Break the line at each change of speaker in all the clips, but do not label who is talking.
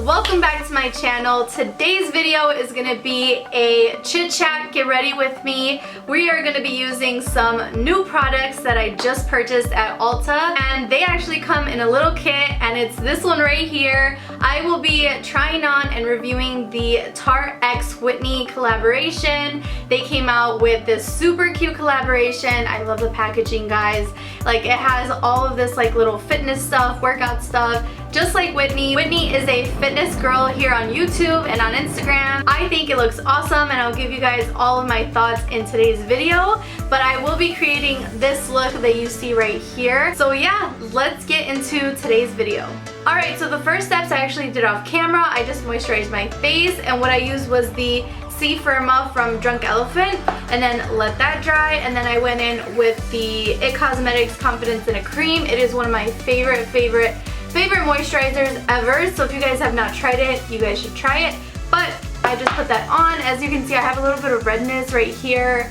welcome back to my channel. Today's video is gonna be a chit chat. Get ready with me. We are gonna be using some new products that I just purchased at Ulta, and they actually come in a little kit, and it's this one right here. I will be trying on and reviewing the Tarte x Whitney collaboration. They came out with this super cute collaboration. I love the packaging, guys. Like, it has all of this like little fitness stuff, workout stuff, just like Whitney. Whitney is a fitness girl here on YouTube and on Instagram. I think it looks awesome, and I'll give you guys all of my thoughts in today's video, but I will be creating this look that you see right here. So yeah, let's get into today's video. Alright, so the first steps I actually did off camera. I just moisturized my face, and what I used was the C Firma from Drunk Elephant, and then let that dry, and then I went in with the IT Cosmetics Confidence in a Cream. It is one of my favorite moisturizers ever, so if you guys have not tried it, you guys should try it. But I just put that on. As you can see, I have a little bit of redness right here.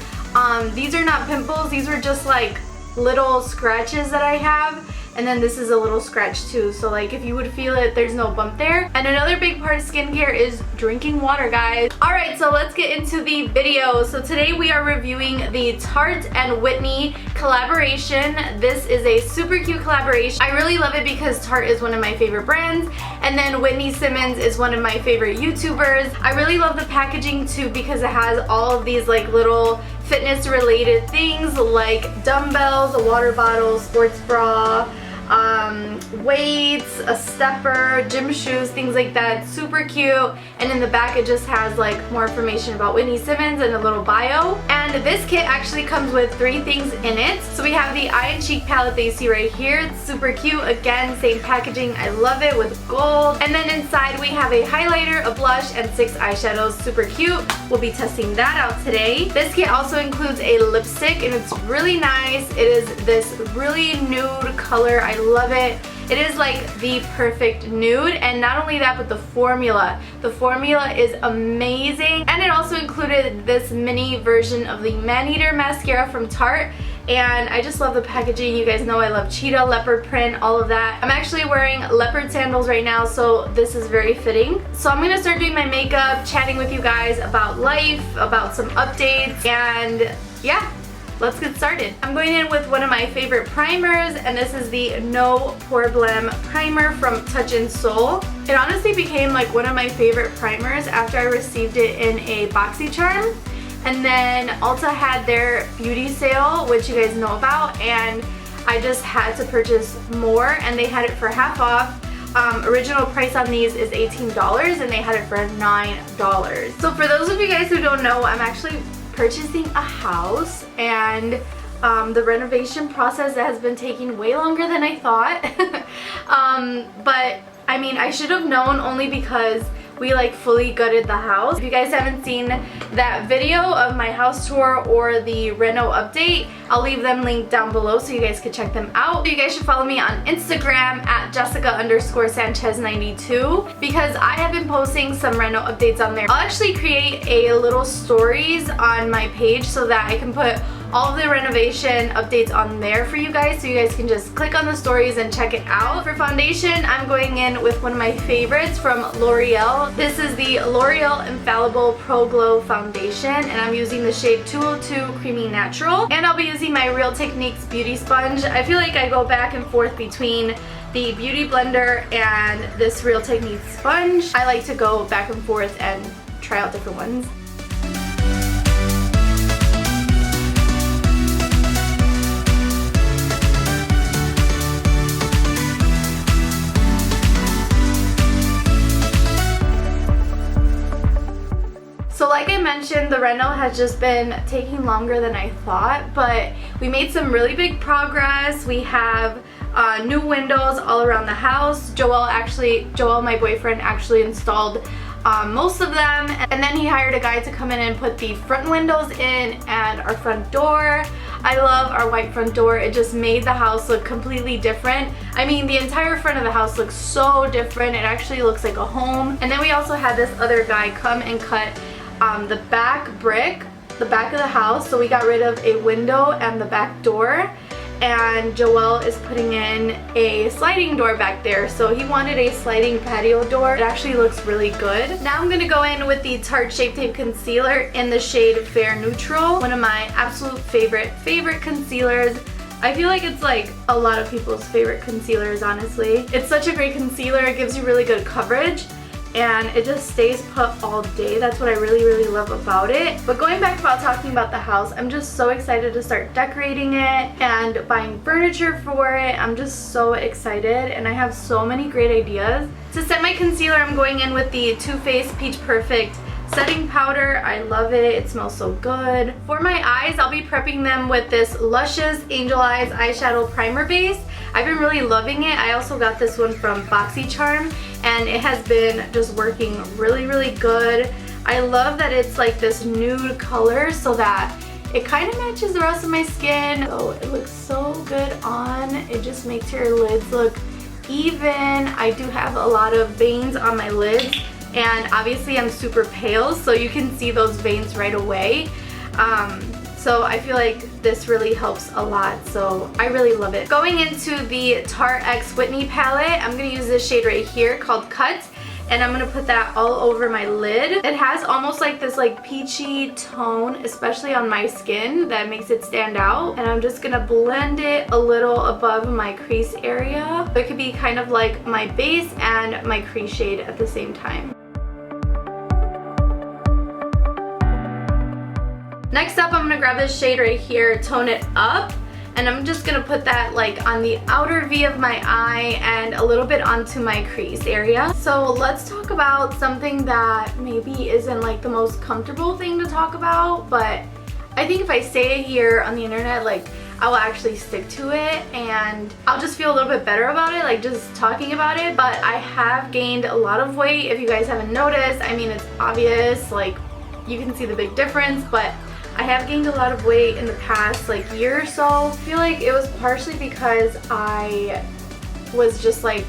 These are not pimples, these are just like little scratches that I have. And then this is a little scratch too, so like if you would feel it, there's no bump there. And another big part of skincare is drinking water, guys. Alright, so let's get into the video. So today we are reviewing the Tarte and Whitney collaboration. This is a super cute collaboration. I really love it because Tarte is one of my favorite brands, and then Whitney Simmons is one of my favorite YouTubers. I really love the packaging too because it has all of these like little fitness related things like dumbbells, a water bottle, sports bra, weights, a stepper, gym shoes, things like that. Super cute. And in the back it just has like more information about Whitney Simmons and a little bio. And this kit actually comes with 3 things in it. So we have the eye and cheek palette that you see right here. It's super cute. Again, same packaging. I love it, with gold. And then inside we have a highlighter, a blush, and 6 eyeshadows. Super cute. We'll be testing that out today. This kit also includes a lipstick, and it's really nice. It is this really nude color. I love it. It is like the perfect nude, and not only that, but the formula. The formula is amazing, and it also included this mini version of the Man-Eater mascara from Tarte, and I just love the packaging. You guys know I love cheetah, leopard print, all of that. I'm actually wearing leopard sandals right now, so this is very fitting. So I'm gonna start doing my makeup, chatting with you guys about life, about some updates, and yeah, let's get started. I'm going in with one of my favorite primers, and this is the No Problem Primer from Touch in Sol. It honestly became like one of my favorite primers after I received it in a BOXYCHARM. And then Ulta had their beauty sale, which you guys know about, and I just had to purchase more, and they had it for half off. Original price on these is $18, and they had it for $9. So for those of you guys who don't know, I'm actually purchasing a house, and the renovation process has been taking way longer than I thought. But I mean, I should have known, only because we like fully gutted the house. If you guys haven't seen that video of my house tour or the reno update, I'll leave them linked down below so you guys can check them out. You guys should follow me on Instagram at Jessica_Sanchez92 because I have been posting some reno updates on there. I'll actually create a little stories on my page so that I can put all of the renovation updates on there for you guys, so you guys can just click on the stories and check it out. For foundation, I'm going in with one of my favorites from L'Oreal. This is the L'Oreal Infallible Pro Glow Foundation, and I'm using the shade 202 Creamy Natural. And I'll be using my Real Techniques Beauty Sponge. I feel like I go back and forth between the Beauty Blender and this Real Techniques sponge. I like to go back and forth and try out different ones. So like I mentioned, the reno has just been taking longer than I thought, but we made some really big progress. We have new windows all around the house. Joel, my boyfriend, actually installed most of them, and then he hired a guy to come in and put the front windows in and our front door. I love our white front door. It just made the house look completely different. I mean, the entire front of the house looks so different. It actually looks like a home. And then we also had this other guy come and cut the back brick, the back of the house, so we got rid of a window and the back door. and Joel is putting in a sliding door back there. So he wanted a sliding patio door. It actually looks really good. Now I'm gonna go in with the Tarte Shape Tape Concealer in the shade Fair Neutral. One of my absolute favorite concealers. I feel like it's like a lot of people's favorite concealers, honestly. It's such a great concealer. It gives you really good coverage and it just stays put all day. That's what I really love about it. But going back about talking about the house, I'm just so excited to start decorating it and buying furniture for it. I'm just so excited and I have so many great ideas. To set my concealer, I'm going in with the Too Faced Peach Perfect setting powder. I love it. It smells so good. For my eyes, I'll be prepping them with this Luscious Angel Eyes eyeshadow primer base. I've been really loving it. I also got this one from BOXYCHARM and it has been just working really good. I love that it's like this nude color so that it kind of matches the rest of my skin. Oh, it looks so good on. It just makes your lids look even. I do have a lot of veins on my lids. And obviously I'm super pale, so you can see those veins right away. So I feel like this really helps a lot, so I really love it. Going into the Tarte X Whitney palette, I'm going to use this shade right here called Cut, and I'm going to put that all over my lid. It has almost like this like peachy tone, especially on my skin, that makes it stand out. And I'm just going to blend it a little above my crease area. It could be kind of like my base and my crease shade at the same time. Next up, I'm gonna grab this shade right here, Tone It Up, and I'm just gonna put that like on the outer V of my eye and a little bit onto my crease area. So let's talk about something that maybe isn't like the most comfortable thing to talk about, but I think if I say it here on the internet, like I will actually stick to it and I'll just feel a little bit better about it, like just talking about it. But I have gained a lot of weight. If you guys haven't noticed, I mean, it's obvious, like you can see the big difference, but I have gained a lot of weight in the past like year or so. I feel like it was partially because I was just like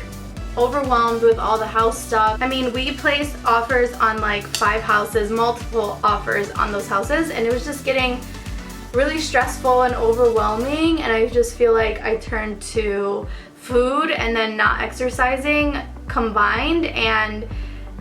overwhelmed with all the house stuff. I mean, we placed offers on like 5 houses, multiple offers on those houses, and it was just getting really stressful and overwhelming, and I just feel like I turned to food and then not exercising combined, and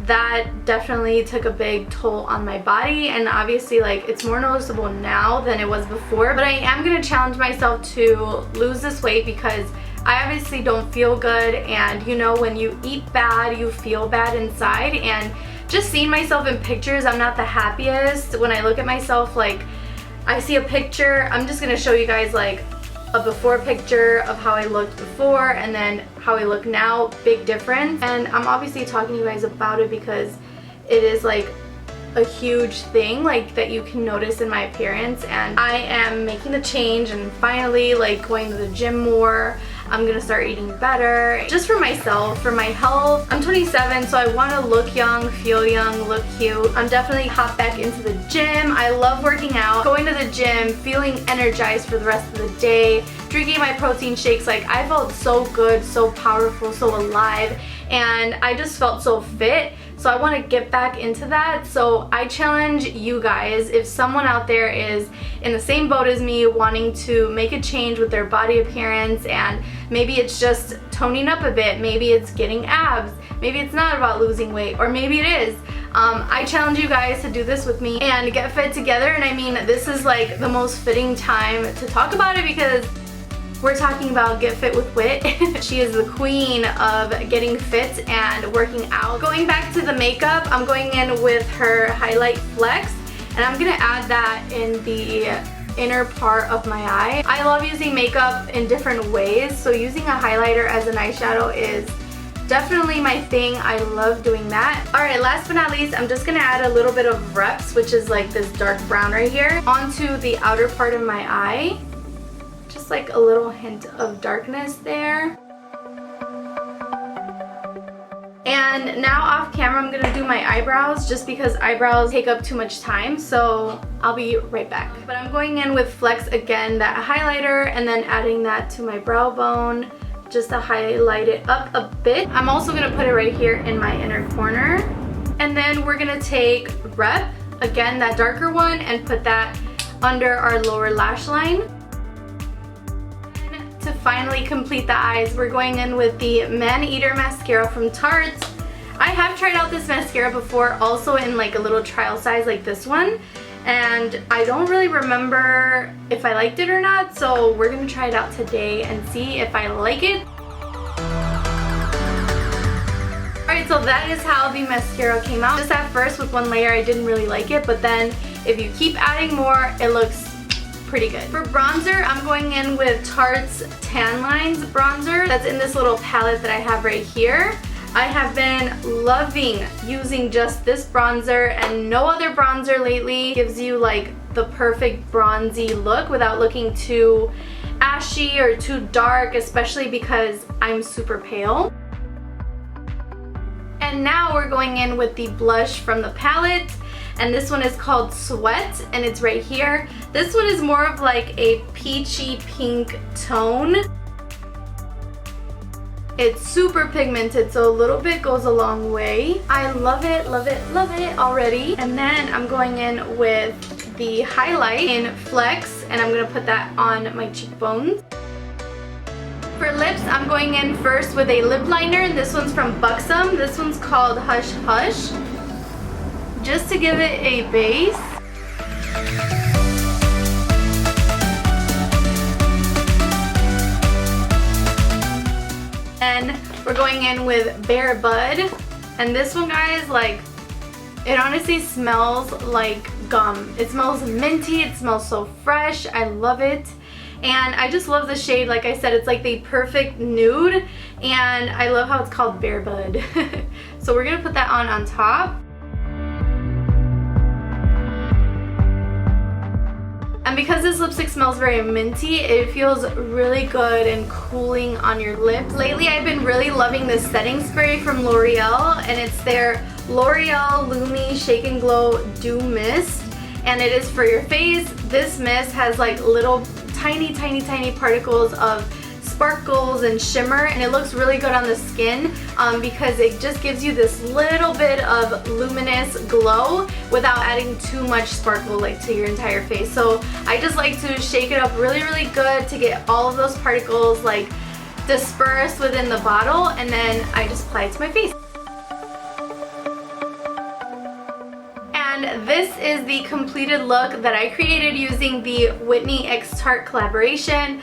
that definitely took a big toll on my body. And obviously like it's more noticeable now than it was before, but I am gonna challenge myself to lose this weight because I obviously don't feel good, and you know, when you eat bad you feel bad inside, and just seeing myself in pictures, I'm not the happiest. When I look at myself, like I see a picture, I'm just gonna show you guys like a before picture of how I looked before and then how I look now, big difference. And I'm obviously talking to you guys about it because it is like a huge thing like that you can notice in my appearance, and I am making the change and finally like going to the gym more. I'm gonna start eating better just for myself, for my health. I'm 27, so I want to look young, feel young, look cute. I'm definitely hop back into the gym. I love working out, going to the gym, feeling energized for the rest of the day, drinking my protein shakes. Like I felt so good, so powerful, so alive, and I just felt so fit. So I want to get back into that. So I challenge you guys, if someone out there is in the same boat as me, wanting to make a change with their body appearance, and maybe it's just toning up a bit, maybe it's getting abs, maybe it's not about losing weight, or maybe it is. I challenge you guys to do this with me and get fit together. And I mean, this is like the most fitting time to talk about it because we're talking about Get Fit with Wit. She is the queen of getting fit and working out. Going back to the makeup, I'm going in with her Highlight Flex, and I'm gonna add that in the inner part of my eye. I love using makeup in different ways, so using a highlighter as an eyeshadow is definitely my thing. I love doing that. Alright, last but not least, I'm just gonna add a little bit of Reps, which is like this dark brown right here, onto the outer part of my eye. Just like a little hint of darkness there. And now off camera I'm gonna do my eyebrows just because eyebrows take up too much time, so I'll be right back. But I'm going in with Flex again, that highlighter, and then adding that to my brow bone just to highlight it up a bit. I'm also gonna put it right here in my inner corner. And then we're gonna take Rep, again that darker one, and put that under our lower lash line. finally complete the eyes, we're going in with the Man Eater mascara from Tarte. I have tried out this mascara before, also in like a little trial size like this one, and I don't really remember if I liked it or not, so we're gonna try it out today and see if I like it. Alright, so that is how the mascara came out. Just at first with one layer I didn't really like it, but then if you keep adding more, it looks pretty good. For bronzer, I'm going in with Tarte's Tan Lines bronzer. That's in this little palette that I have right here. I have been loving using just this bronzer and no other bronzer lately. It gives you like the perfect bronzy look without looking too ashy or too dark, especially because I'm super pale. And now we're going in with the blush from the palette, and this one is called Sweat, and it's right here. This one is more of like a peachy pink tone. It's super pigmented, so a little bit goes a long way. I love it, love it, love it already. And then I'm going in with the highlight in Flex, and I'm gonna put that on my cheekbones. For lips, I'm going in first with a lip liner, and this one's from BOXYCHARM. This one's called Hush Hush, just to give it a base. And we're going in with Bare Bud, and this one, guys, like, it honestly smells like gum. It smells minty, it smells so fresh, I love it. And I just love the shade. Like I said, it's like the perfect nude, and I love how it's called Bare Bud. So we're gonna put that on top. And because this lipstick smells very minty, it feels really good and cooling on your lips. Lately, I've been really loving this setting spray from L'Oreal, and it's their L'Oreal Lumi Shake and Glow Dew Mist, and it is for your face. This mist has like little tiny particles of sparkles and shimmer, and it looks really good on the skin because it just gives you this little bit of luminous glow without adding too much sparkle like to your entire face. So I just like to shake it up really good to get all of those particles like dispersed within the bottle, and then I just apply it to my face. And this is the completed look that I created using the Whitney x Tarte collaboration.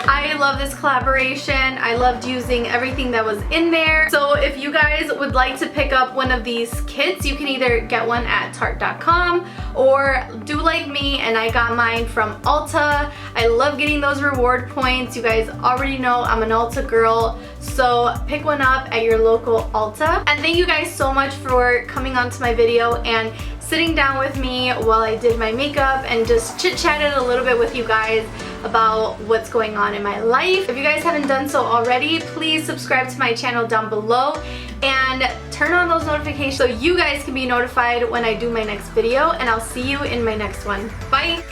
I love this collaboration. I loved using everything that was in there. So if you guys would like to pick up one of these kits, you can either get one at Tarte.com or do like me, and I got mine from Ulta. I love getting those reward points. You guys already know I'm an Ulta girl, so pick one up at your local Ulta. And thank you guys so much for coming onto my video and sitting down with me while I did my makeup and just chit-chatted a little bit with you guys about what's going on in my life. If you guys haven't done so already, please subscribe to my channel down below and turn on those notifications so you guys can be notified when I do my next video, and I'll see you in my next one. Bye!